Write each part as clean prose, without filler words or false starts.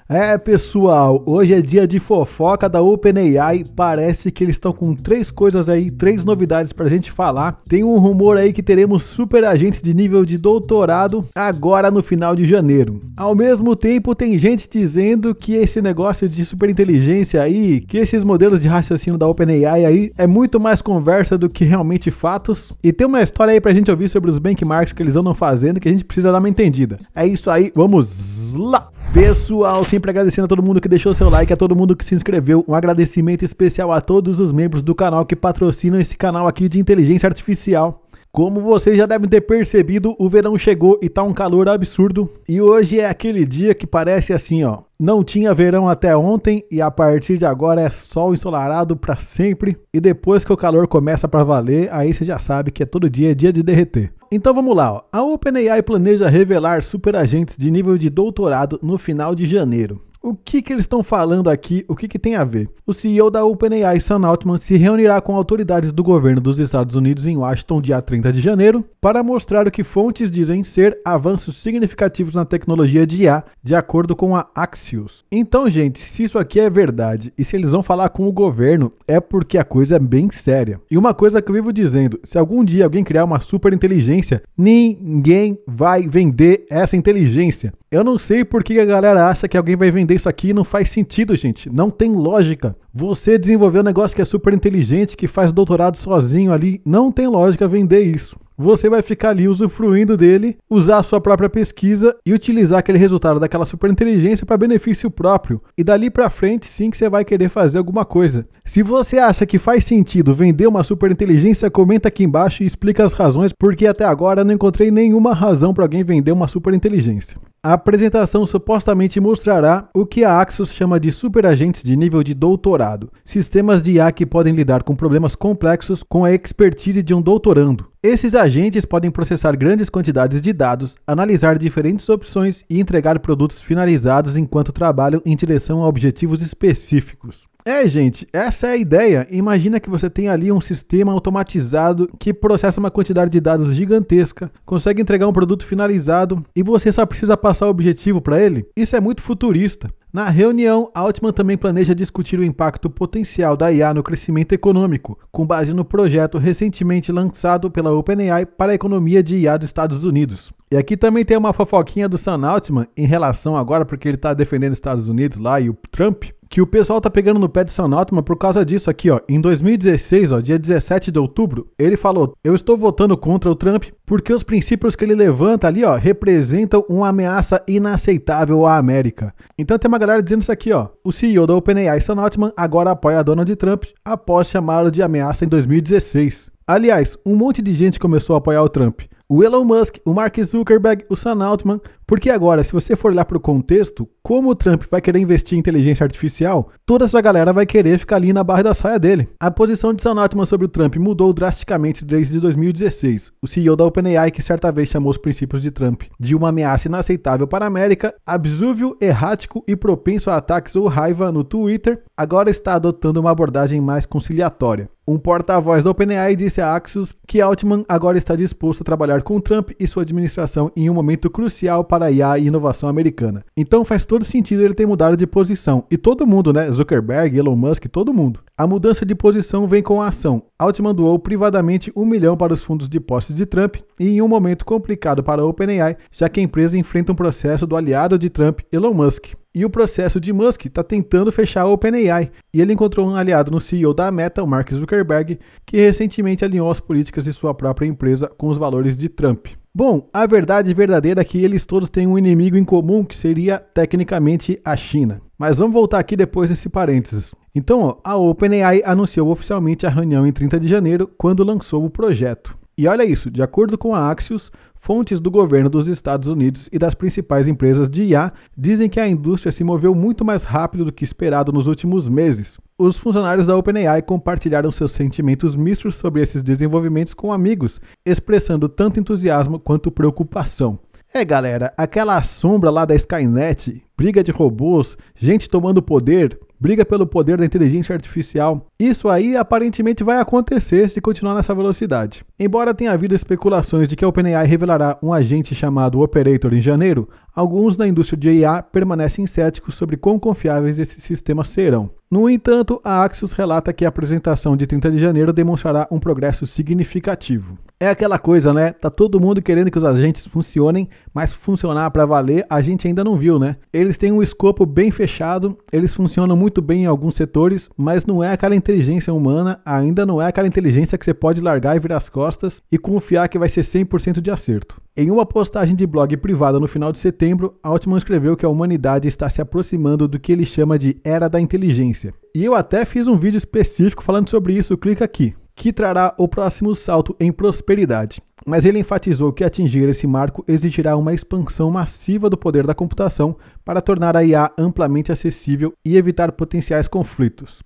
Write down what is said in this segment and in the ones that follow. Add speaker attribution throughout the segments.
Speaker 1: É, pessoal, hoje é dia de fofoca da OpenAI. Parece que eles estão com três coisas aí, três novidades pra gente falar. Tem um rumor aí que teremos super agentes de nível de doutorado agora no final de janeiro. Ao mesmo tempo, tem gente dizendo que esse negócio de superinteligência aí, que esses modelos de raciocínio da OpenAI aí, é muito mais conversa do que realmente fatos. E tem uma história aí pra gente ouvir sobre os benchmarks que eles andam fazendo que a gente precisa dar uma entendida. É isso aí, vamos lá! Pessoal, sempre agradecendo a todo mundo que deixou seu like, a todo mundo que se inscreveu, um agradecimento especial a todos os membros do canal que patrocinam esse canal aqui de inteligência artificial. Como vocês já devem ter percebido, o verão chegou e tá um calor absurdo. E hoje é aquele dia que parece assim, ó. Não tinha verão até ontem e a partir de agora é sol ensolarado pra sempre. E depois que o calor começa pra valer, aí você já sabe que é todo dia é dia de derreter. Então vamos lá, ó. A OpenAI planeja revelar superagentes de nível de doutorado no final de janeiro. O que eles estão falando aqui? O que tem a ver? O CEO da OpenAI, Sam Altman, se reunirá com autoridades do governo dos Estados Unidos em Washington, dia 30 de janeiro, para mostrar o que fontes dizem ser avanços significativos na tecnologia de IA, de acordo com a Axios. Então, gente, se isso aqui é verdade e se eles vão falar com o governo, é porque a coisa é bem séria. E uma coisa que eu vivo dizendo, se algum dia alguém criar uma super inteligência, ninguém vai vender essa inteligência. Eu não sei por que a galera acha que alguém vai vender isso aqui, não faz sentido, gente. Não tem lógica. Você desenvolveu um negócio que é super inteligente, que faz doutorado sozinho ali, não tem lógica vender isso. Você vai ficar ali usufruindo dele, usar a sua própria pesquisa e utilizar aquele resultado daquela superinteligência para benefício próprio. E dali para frente, sim que você vai querer fazer alguma coisa. Se você acha que faz sentido vender uma superinteligência, comenta aqui embaixo e explica as razões, porque até agora eu não encontrei nenhuma razão para alguém vender uma superinteligência. A apresentação supostamente mostrará o que a Axios chama de superagentes de nível de doutorado, sistemas de IA que podem lidar com problemas complexos com a expertise de um doutorando. Esses agentes podem processar grandes quantidades de dados, analisar diferentes opções e entregar produtos finalizados enquanto trabalham em direção a objetivos específicos. Gente, essa é a ideia. Imagina que você tem ali um sistema automatizado que processa uma quantidade de dados gigantesca, consegue entregar um produto finalizado e você só precisa passar o objetivo para ele. Isso é muito futurista. Na reunião, Altman também planeja discutir o impacto potencial da IA no crescimento econômico, com base no projeto recentemente lançado pela OpenAI para a economia de IA dos Estados Unidos. E aqui também tem uma fofoquinha do Sam Altman em relação agora, porque ele está defendendo os Estados Unidos lá e o Trump, que o pessoal tá pegando no pé de Sam Altman por causa disso aqui, ó. Em 2016, ó, dia 17 de outubro, ele falou: eu estou votando contra o Trump porque os princípios que ele levanta ali, ó, representam uma ameaça inaceitável à América. Então tem uma galera dizendo isso aqui, ó. O CEO da OpenAI, Sam Altman, agora apoia Donald Trump após chamá-lo de ameaça em 2016. Aliás, um monte de gente começou a apoiar o Trump. O Elon Musk, o Mark Zuckerberg, o Sam Altman, porque agora, se você for olhar para o contexto, como o Trump vai querer investir em inteligência artificial, toda essa galera vai querer ficar ali na barra da saia dele. A posição de Sam Altman sobre o Trump mudou drasticamente desde 2016. O CEO da OpenAI, que certa vez chamou os princípios de Trump de uma ameaça inaceitável para a América, absúvio, errático e propenso a ataques ou raiva no Twitter, agora está adotando uma abordagem mais conciliatória. Um porta-voz da OpenAI disse a Axios que Altman agora está disposto a trabalhar com Trump e sua administração em um momento crucial para a IA e inovação americana. Então faz todo sentido ele ter mudado de posição. E todo mundo, né? Zuckerberg, Elon Musk, todo mundo. A mudança de posição vem com a ação. Altman doou privadamente $1 milhão para os fundos de posse de Trump e em um momento complicado para a OpenAI, já que a empresa enfrenta um processo do aliado de Trump, Elon Musk. E o processo de Musk está tentando fechar a OpenAI. E ele encontrou um aliado no CEO da Meta, o Mark Zuckerberg, que recentemente alinhou as políticas de sua própria empresa com os valores de Trump. Bom, a verdade verdadeira é que eles todos têm um inimigo em comum, que seria, tecnicamente, a China. Mas vamos voltar aqui depois desse parênteses. Então, ó, a OpenAI anunciou oficialmente a reunião em 30 de janeiro, quando lançou o projeto. E olha isso, de acordo com a Axios, fontes do governo dos Estados Unidos e das principais empresas de IA dizem que a indústria se moveu muito mais rápido do que esperado nos últimos meses. Os funcionários da OpenAI compartilharam seus sentimentos mistos sobre esses desenvolvimentos com amigos, expressando tanto entusiasmo quanto preocupação. Galera, aquela sombra lá da Skynet, briga de robôs, gente tomando poder, briga pelo poder da inteligência artificial. Isso aí aparentemente vai acontecer se continuar nessa velocidade. Embora tenha havido especulações de que a OpenAI revelará um agente chamado Operator em janeiro, alguns na indústria de IA permanecem céticos sobre quão confiáveis esses sistemas serão. No entanto, a Axios relata que a apresentação de 30 de janeiro demonstrará um progresso significativo. É aquela coisa, né? Tá todo mundo querendo que os agentes funcionem, mas funcionar para valer a gente ainda não viu, né? Eles têm um escopo bem fechado, eles funcionam muito bem em alguns setores, mas não é aquela inteligência humana, ainda não é aquela inteligência que você pode largar e virar as costas e confiar que vai ser 100% de acerto. Em uma postagem de blog privada no final de setembro, Altman escreveu que a humanidade está se aproximando do que ele chama de Era da Inteligência. E eu até fiz um vídeo específico falando sobre isso, clica aqui, que trará o próximo salto em prosperidade. Mas ele enfatizou que atingir esse marco exigirá uma expansão massiva do poder da computação para tornar a IA amplamente acessível e evitar potenciais conflitos.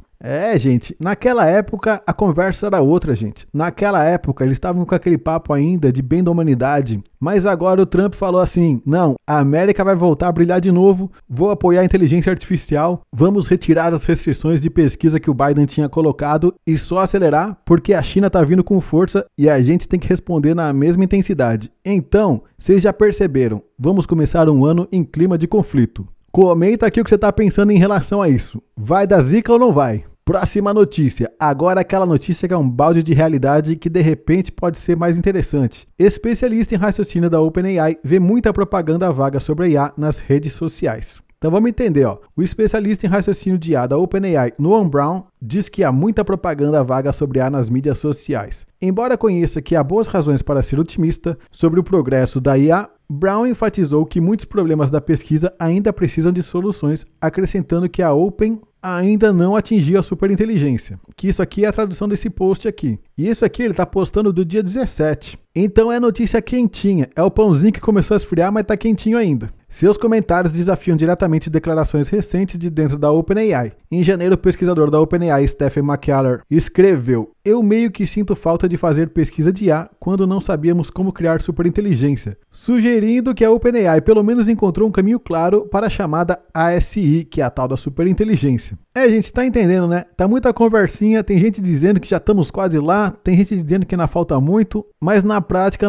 Speaker 1: Gente, naquela época a conversa era outra, gente. Naquela época eles estavam com aquele papo ainda de bem da humanidade, mas agora o Trump falou assim, não, a América vai voltar a brilhar de novo, vou apoiar a inteligência artificial, vamos retirar as restrições de pesquisa que o Biden tinha colocado e só acelerar porque a China tá vindo com força e a gente tem que responder na mesma intensidade. Então, vocês já perceberam, vamos começar um ano em clima de conflito. Comenta aqui o que você está pensando em relação a isso. Vai dar zica ou não vai? Próxima notícia. Agora aquela notícia que é um balde de realidade que de repente pode ser mais interessante. Especialista em raciocínio da OpenAI vê muita propaganda vaga sobre a IA nas redes sociais. Então vamos entender, ó. O especialista em raciocínio de IA da OpenAI, Noam Brown, diz que há muita propaganda vaga sobre IA nas mídias sociais. Embora conheça que há boas razões para ser otimista sobre o progresso da IA, Brown enfatizou que muitos problemas da pesquisa ainda precisam de soluções, acrescentando que a Open ainda não atingiu a superinteligência. Que isso aqui é a tradução desse post aqui. E isso aqui ele está postando do dia 17. Então é notícia quentinha. É o pãozinho que começou a esfriar, mas está quentinho ainda. Seus comentários desafiam diretamente declarações recentes de dentro da OpenAI. Em janeiro, o pesquisador da OpenAI, Stephen McCuller, escreveu: "Eu meio que sinto falta de fazer pesquisa de IA quando não sabíamos como criar superinteligência", sugerindo que a OpenAI pelo menos encontrou um caminho claro para a chamada ASI, que é a tal da superinteligência. Gente, tá entendendo, né? Tá muita conversinha, tem gente dizendo que já estamos quase lá, tem gente dizendo que ainda falta muito, mas na prática,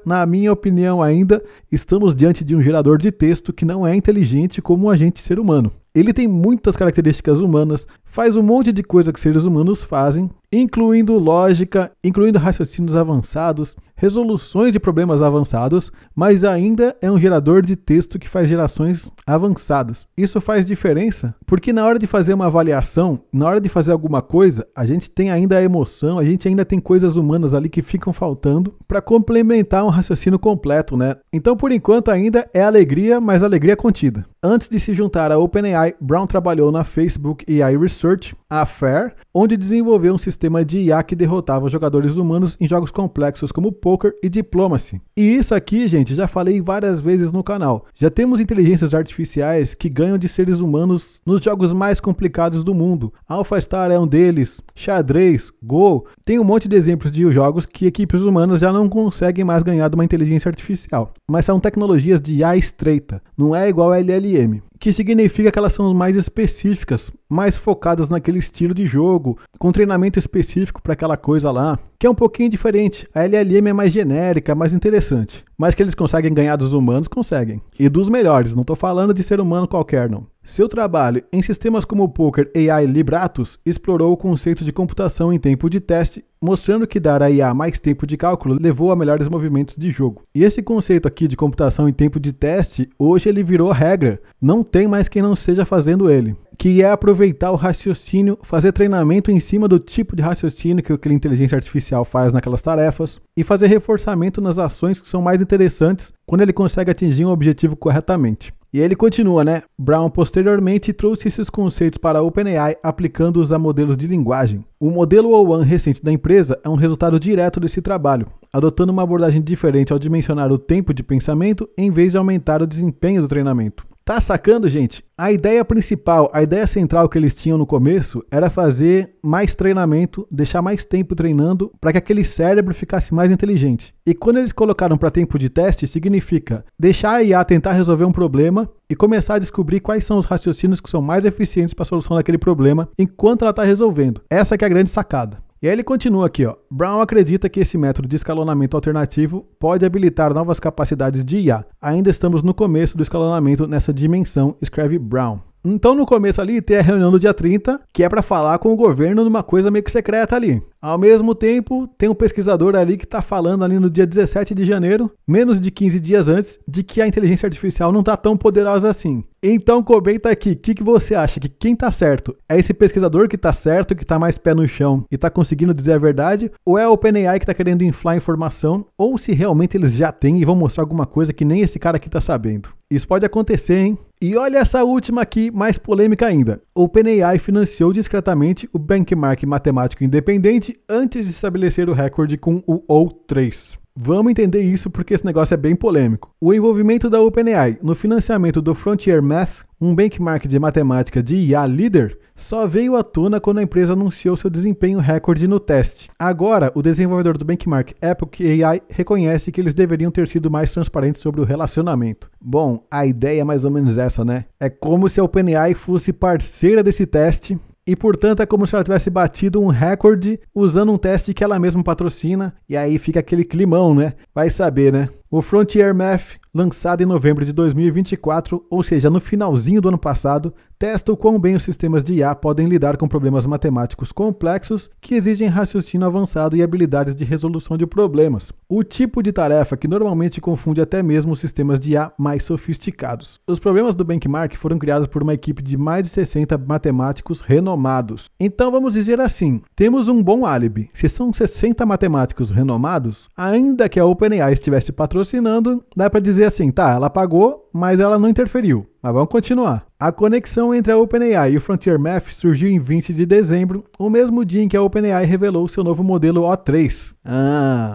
Speaker 1: na minha opinião ainda, estamos diante de um gerador de texto que não é inteligente como um agente ser humano. Ele tem muitas características humanas, faz um monte de coisa que seres humanos fazem, incluindo lógica, incluindo raciocínios avançados, resoluções de problemas avançados, mas ainda é um gerador de texto que faz gerações avançadas. Isso faz diferença porque na hora de fazer uma avaliação, na hora de fazer alguma coisa, a gente tem ainda a emoção, a gente ainda tem coisas humanas ali que ficam faltando para complementar um raciocínio completo, né? Então, por enquanto, ainda é alegria, mas alegria contida. Antes de se juntar à OpenAI, Brown trabalhou na Facebook AI Research, a FAIR, onde desenvolveu um sistema de IA que derrotava jogadores humanos em jogos complexos como Poker e Diplomacy. E isso aqui, gente, já falei várias vezes no canal. Já temos inteligências artificiais que ganham de seres humanos nos jogos mais complicados do mundo. AlphaStar é um deles, xadrez, Go. Tem um monte de exemplos de jogos que equipes humanas já não conseguem mais ganhar de uma inteligência artificial. Mas são tecnologias de IA estreita, não é igual a LLM. Que significa que elas são mais específicas, mais focadas naquele estilo de jogo, com treinamento específico para aquela coisa lá, que é um pouquinho diferente. A LLM é mais genérica, mais interessante, mas que eles conseguem ganhar dos humanos, conseguem. E dos melhores, não estou falando de ser humano qualquer, não. Seu trabalho em sistemas como o Poker AI Libratus explorou o conceito de computação em tempo de teste, mostrando que dar a IA mais tempo de cálculo levou a melhores movimentos de jogo. E esse conceito aqui de computação em tempo de teste, hoje ele virou regra. Não tem mais quem não esteja fazendo ele. Que é aproveitar o raciocínio, fazer treinamento em cima do tipo de raciocínio que aquela inteligência artificial faz naquelas tarefas e fazer reforçamento nas ações que são mais interessantes quando ele consegue atingir um objetivo corretamente. E ele continua, né? Brown posteriormente trouxe esses conceitos para a OpenAI aplicando-os a modelos de linguagem. O modelo O1 recente da empresa é um resultado direto desse trabalho, adotando uma abordagem diferente ao dimensionar o tempo de pensamento em vez de aumentar o desempenho do treinamento. Tá sacando, gente? A ideia principal, a ideia central que eles tinham no começo era fazer mais treinamento, deixar mais tempo treinando para que aquele cérebro ficasse mais inteligente. E quando eles colocaram para tempo de teste, significa deixar a IA tentar resolver um problema e começar a descobrir quais são os raciocínios que são mais eficientes para a solução daquele problema enquanto ela está resolvendo. Essa que é a grande sacada. E aí ele continua aqui, ó. Brown acredita que esse método de escalonamento alternativo pode habilitar novas capacidades de IA. Ainda estamos no começo do escalonamento nessa dimensão, escreve Brown. Então no começo ali tem a reunião do dia 30, que é para falar com o governo numa coisa meio que secreta ali. Ao mesmo tempo, tem um pesquisador ali que está falando ali no dia 17 de janeiro, menos de 15 dias antes, de que a inteligência artificial não está tão poderosa assim. Então comenta aqui, o que você acha? Que quem está certo? É esse pesquisador que está certo, que está mais pé no chão e está conseguindo dizer a verdade? Ou é o OpenAI que está querendo inflar a informação? Ou se realmente eles já têm e vão mostrar alguma coisa que nem esse cara aqui está sabendo? Isso pode acontecer, hein? E olha essa última aqui, mais polêmica ainda. O OpenAI financiou discretamente o benchmark matemático independente antes de estabelecer o recorde com o O3. Vamos entender isso porque esse negócio é bem polêmico. O envolvimento da OpenAI no financiamento do Frontier Math, um benchmark de matemática de IA líder, só veio à tona quando a empresa anunciou seu desempenho recorde no teste. Agora, o desenvolvedor do benchmark Epoch AI reconhece que eles deveriam ter sido mais transparentes sobre o relacionamento. Bom, a ideia é mais ou menos essa, né? É como se a OpenAI fosse parceira desse teste e, portanto, é como se ela tivesse batido um recorde usando um teste que ela mesma patrocina, e aí fica aquele climão, né? Vai saber, né? O Frontier Math, lançado em novembro de 2024, ou seja, no finalzinho do ano passado, testa o quão bem os sistemas de IA podem lidar com problemas matemáticos complexos que exigem raciocínio avançado e habilidades de resolução de problemas. O tipo de tarefa que normalmente confunde até mesmo os sistemas de IA mais sofisticados. Os problemas do benchmark foram criados por uma equipe de mais de 60 matemáticos renomados. Então vamos dizer assim, temos um bom álibi. Se são 60 matemáticos renomados, ainda que a OpenAI estivesse patrocinando, dá para dizer assim, tá, ela pagou, mas ela não interferiu. Mas vamos continuar. A conexão entre a OpenAI e o Frontier Math surgiu em 20 de dezembro, o mesmo dia em que a OpenAI revelou seu novo modelo O3.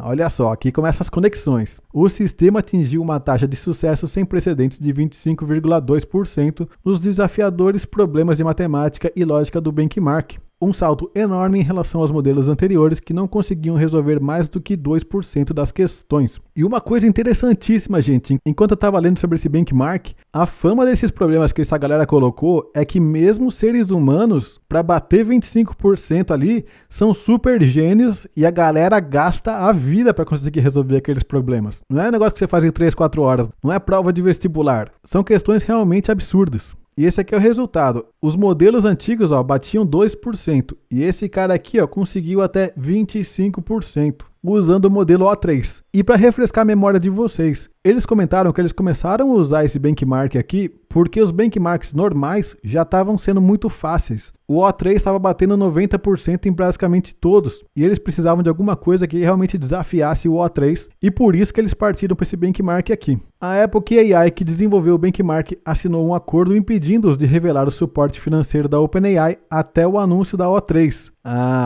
Speaker 1: Olha só, aqui começam as conexões. O sistema atingiu uma taxa de sucesso sem precedentes de 25,2% nos desafiadores problemas de matemática e lógica do benchmark. Um salto enorme em relação aos modelos anteriores que não conseguiam resolver mais do que 2% das questões. E uma coisa interessantíssima, gente, enquanto eu estava lendo sobre esse benchmark, a fama desses problemas que essa galera colocou é que mesmo seres humanos, para bater 25% ali, são super gênios e a galera gasta a vida para conseguir resolver aqueles problemas. Não é um negócio que você faz em 3, 4 horas, não é prova de vestibular, são questões realmente absurdas. E esse aqui é o resultado. Os modelos antigos batiam 2%. E esse cara aqui conseguiu até 25%. Usando o modelo O3. E para refrescar a memória de vocês, eles comentaram que eles começaram a usar esse benchmark aqui porque os benchmarks normais já estavam sendo muito fáceis. O O3 estava batendo 90% em basicamente todos, e eles precisavam de alguma coisa que realmente desafiasse o O3, e por isso que eles partiram para esse benchmark aqui. A Epoch AI, que desenvolveu o benchmark, assinou um acordo impedindo-os de revelar o suporte financeiro da OpenAI até o anúncio da O3.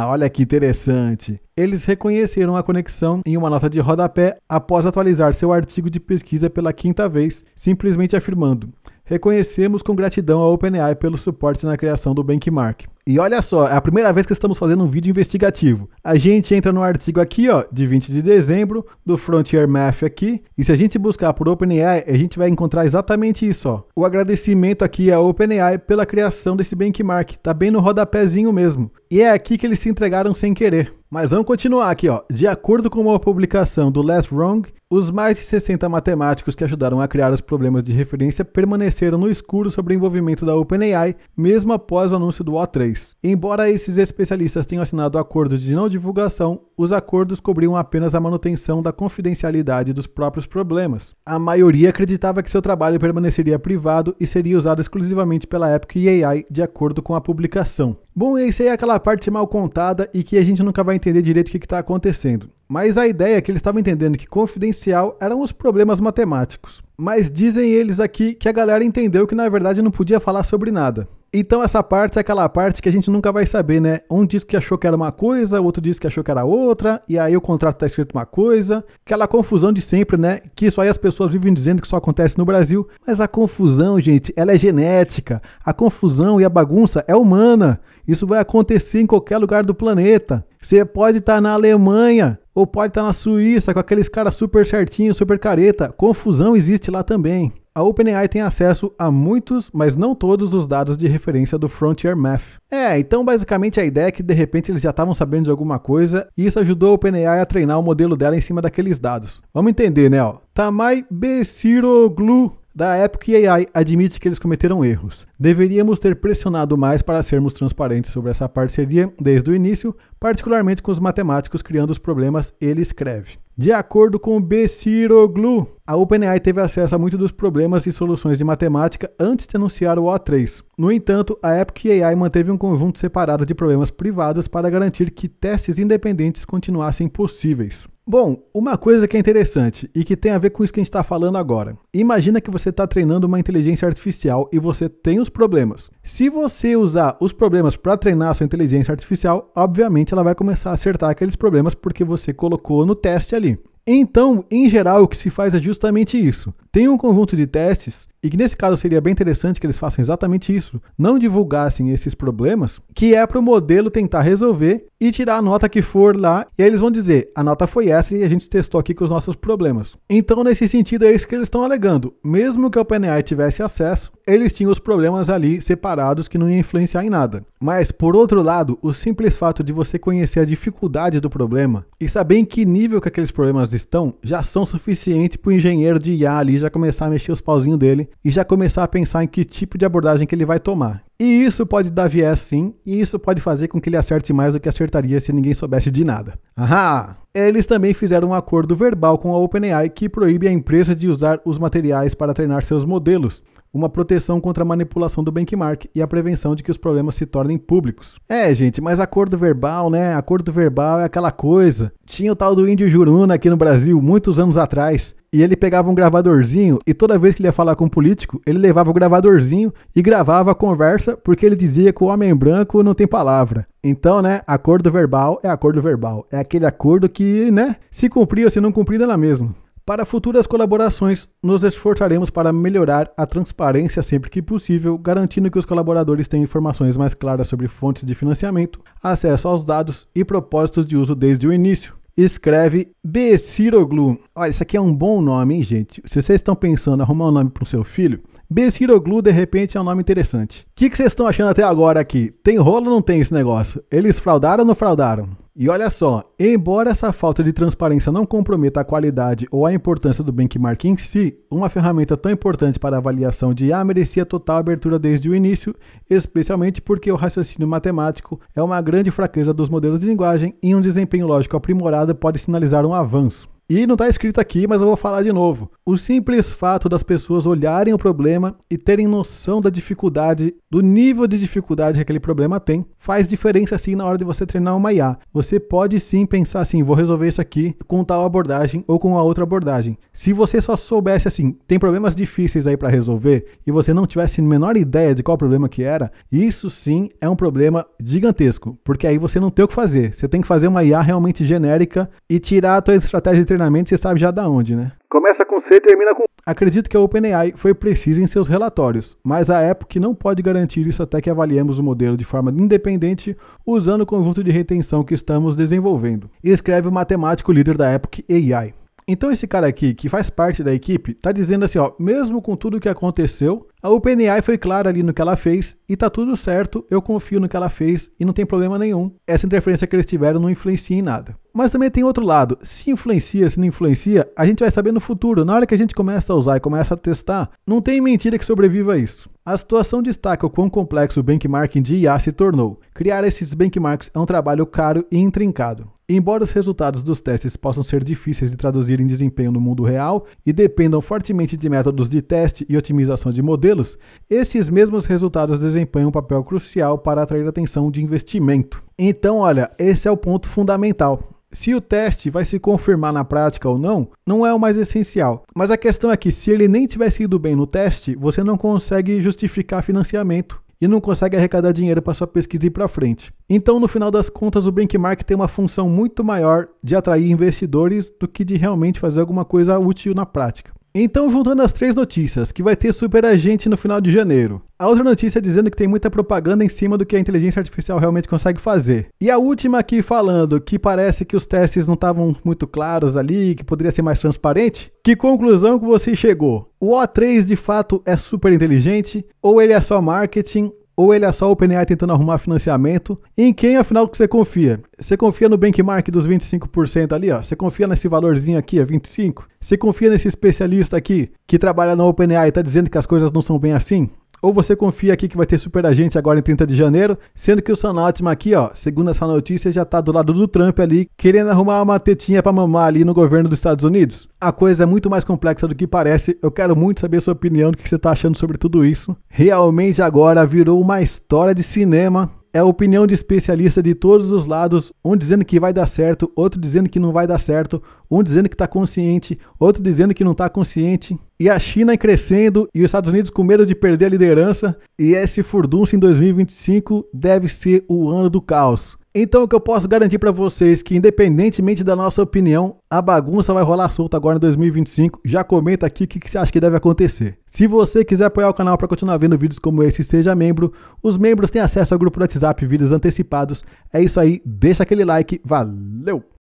Speaker 1: Olha que interessante. Eles reconheceram a conexão em uma nota de rodapé após atualizar seu artigo de pesquisa pela 5ª vez, simplesmente afirmando: reconhecemos com gratidão a OpenAI pelo suporte na criação do benchmark. E olha só, é a primeira vez que estamos fazendo um vídeo investigativo. A gente entra no artigo aqui, de 20 de dezembro, do Frontier Math aqui, e se a gente buscar por OpenAI, a gente vai encontrar exatamente isso, O agradecimento aqui à OpenAI pela criação desse benchmark, tá bem no rodapézinho mesmo. E é aqui que eles se entregaram sem querer. Mas vamos continuar aqui, De acordo com uma publicação do Less Wrong, os mais de 60 matemáticos que ajudaram a criar os problemas de referência permaneceram no escuro sobre o envolvimento da OpenAI, mesmo após o anúncio do O3. Embora esses especialistas tenham assinado acordos de não divulgação, os acordos cobriam apenas a manutenção da confidencialidade dos próprios problemas. A maioria acreditava que seu trabalho permaneceria privado e seria usado exclusivamente pela Epoch AI, de acordo com a publicação. Bom, essa aí é aquela parte mal contada e que a gente nunca vai entender direito o que está acontecendo. Mas a ideia é que eles estavam entendendo que confidencial eram os problemas matemáticos. Mas dizem eles aqui que a galera entendeu que na verdade não podia falar sobre nada. Então essa parte é aquela parte que a gente nunca vai saber, né? Um disse que achou que era uma coisa, o outro disse que achou que era outra, e aí o contrato tá escrito uma coisa. Aquela confusão de sempre, né? Que isso aí as pessoas vivem dizendo que só acontece no Brasil. Mas a confusão, gente, ela é genética. A confusão e a bagunça é humana. Isso vai acontecer em qualquer lugar do planeta. Você pode estar na Alemanha ou pode estar na Suíça com aqueles caras super certinhos, super careta. Confusão existe lá também. A OpenAI tem acesso a muitos, mas não todos os dados de referência do Frontier Math. Então basicamente a ideia é que de repente eles já estavam sabendo de alguma coisa e isso ajudou a OpenAI a treinar o modelo dela em cima daqueles dados. Vamos entender, né? Tamay Beciroglu, da Epic AI, admite que eles cometeram erros. Deveríamos ter pressionado mais para sermos transparentes sobre essa parceria desde o início, particularmente com os matemáticos criando os problemas, ele escreve. De acordo com Beciroglu, a OpenAI teve acesso a muitos dos problemas e soluções de matemática antes de anunciar o O3. No entanto, a Epic AI manteve um conjunto separado de problemas privados para garantir que testes independentes continuassem possíveis. Bom, uma coisa que é interessante e que tem a ver com isso que a gente está falando agora. Imagina que você está treinando uma inteligência artificial e você tem os problemas. Se você usar os problemas para treinar a sua inteligência artificial, obviamente ela vai começar a acertar aqueles problemas porque você colocou no teste ali. Então, em geral, o que se faz é justamente isso. Tem um conjunto de testes, e que nesse caso seria bem interessante que eles façam exatamente isso, não divulgassem esses problemas, que é para o modelo tentar resolver e tirar a nota que for lá, e aí eles vão dizer, a nota foi essa e a gente testou aqui com os nossos problemas. Então, nesse sentido, é isso que eles estão alegando. Mesmo que a OpenAI tivesse acesso, eles tinham os problemas ali separados que não iam influenciar em nada. Mas, por outro lado, o simples fato de você conhecer a dificuldade do problema e saber em que nível que aqueles problemas estão, já são suficientes para o engenheiro de IA ali já começar a mexer os pauzinhos dele e já começar a pensar em que tipo de abordagem que ele vai tomar. E isso pode dar viés sim, e isso pode fazer com que ele acerte mais do que acertaria se ninguém soubesse de nada. Ahá! Eles também fizeram um acordo verbal com a OpenAI que proíbe a empresa de usar os materiais para treinar seus modelos, uma proteção contra a manipulação do benchmark e a prevenção de que os problemas se tornem públicos. Gente, mas acordo verbal, né? Acordo verbal é aquela coisa. Tinha o tal do Índio Juruna aqui no Brasil, muitos anos atrás, e ele pegava um gravadorzinho e toda vez que ele ia falar com um político, ele levava o gravadorzinho e gravava a conversa porque ele dizia que o homem branco não tem palavra. Então, né, acordo verbal é acordo verbal. É aquele acordo que, né, se cumprir ou se não cumprir, é na mesma. Para futuras colaborações, nos esforçaremos para melhorar a transparência sempre que possível, garantindo que os colaboradores tenham informações mais claras sobre fontes de financiamento, acesso aos dados e propósitos de uso desde o início. Escreve Beciroglu. Olha, isso aqui é um bom nome, hein, gente? Se vocês estão pensando em arrumar um nome para o seu filho, Beciroglu, de repente, é um nome interessante. O que vocês estão achando até agora aqui? Tem rolo ou não tem esse negócio? Eles fraudaram ou não fraudaram? E olha só, embora essa falta de transparência não comprometa a qualidade ou a importância do benchmark em si, uma ferramenta tão importante para a avaliação de IA merecia total abertura desde o início, especialmente porque o raciocínio matemático é uma grande fraqueza dos modelos de linguagem e um desempenho lógico aprimorado pode sinalizar um avanço. E não está escrito aqui, mas eu vou falar de novo. O simples fato das pessoas olharem o problema e terem noção da dificuldade, do nível de dificuldade que aquele problema tem, faz diferença sim na hora de você treinar uma IA. Você pode sim pensar assim, vou resolver isso aqui com tal abordagem ou com a outra abordagem. Se você só soubesse assim, tem problemas difíceis aí para resolver e você não tivesse a menor ideia de qual problema que era, isso sim é um problema gigantesco, porque aí você não tem o que fazer. Você tem que fazer uma IA realmente genérica e tirar a tua estratégia de treinamento, você sabe já da onde, né? Começa com C e termina com... Acredito que a OpenAI foi precisa em seus relatórios, mas a Epic não pode garantir isso até que avaliemos o modelo de forma independente usando o conjunto de retenção que estamos desenvolvendo. Escreve o matemático líder da Epic AI. Então esse cara aqui, que faz parte da equipe, tá dizendo assim, ó, mesmo com tudo o que aconteceu, a OpenAI foi clara ali no que ela fez e tá tudo certo, eu confio no que ela fez e não tem problema nenhum. Essa interferência que eles tiveram não influencia em nada. Mas também tem outro lado, se influencia, se não influencia, a gente vai saber no futuro. Na hora que a gente começa a usar e começa a testar, não tem mentira que sobreviva a isso. A situação destaca o quão complexo o benchmarking de IA se tornou. Criar esses benchmarks é um trabalho caro e intrincado. Embora os resultados dos testes possam ser difíceis de traduzir em desempenho no mundo real e dependam fortemente de métodos de teste e otimização de modelos, esses mesmos resultados desempenham um papel crucial para atrair atenção de investimento. Então, olha, esse é o ponto fundamental. Se o teste vai se confirmar na prática ou não, não é o mais essencial. Mas a questão é que se ele nem tivesse ido bem no teste, você não consegue justificar financiamento e não consegue arrecadar dinheiro para sua pesquisa ir para frente. Então, no final das contas, o benchmark tem uma função muito maior de atrair investidores do que de realmente fazer alguma coisa útil na prática. Então, juntando as três notícias, que vai ter superagente no final de janeiro. A outra notícia dizendo que tem muita propaganda em cima do que a inteligência artificial realmente consegue fazer. E a última aqui falando que parece que os testes não estavam muito claros ali, que poderia ser mais transparente. Que conclusão que você chegou? O O3 de fato é super inteligente? Ou ele é só marketing? Ou ele é só o OpenAI tentando arrumar financiamento? Em quem, afinal, que você confia? Você confia no benchmark dos 25% ali, ó? Você confia nesse valorzinho aqui, ó, 25%? Você confia nesse especialista aqui, que trabalha no OpenAI e tá dizendo que as coisas não são bem assim? Ou você confia aqui que vai ter superagente agora em 30 de janeiro, sendo que o Sam Altman aqui, ó, segundo essa notícia, já tá do lado do Trump ali, querendo arrumar uma tetinha pra mamar ali no governo dos Estados Unidos? A coisa é muito mais complexa do que parece. Eu quero muito saber a sua opinião, do que você tá achando sobre tudo isso. Realmente agora virou uma história de cinema. É a opinião de especialista de todos os lados, um dizendo que vai dar certo, outro dizendo que não vai dar certo, um dizendo que está consciente, outro dizendo que não está consciente. E a China crescendo e os Estados Unidos com medo de perder a liderança. E esse furdunço em 2025 deve ser o ano do caos. Então o que eu posso garantir para vocês que, independentemente da nossa opinião, a bagunça vai rolar solta agora em 2025. Já comenta aqui o que você acha que deve acontecer. Se você quiser apoiar o canal para continuar vendo vídeos como esse, seja membro. Os membros têm acesso ao grupo do WhatsApp, vídeos antecipados. É isso aí, deixa aquele like, valeu!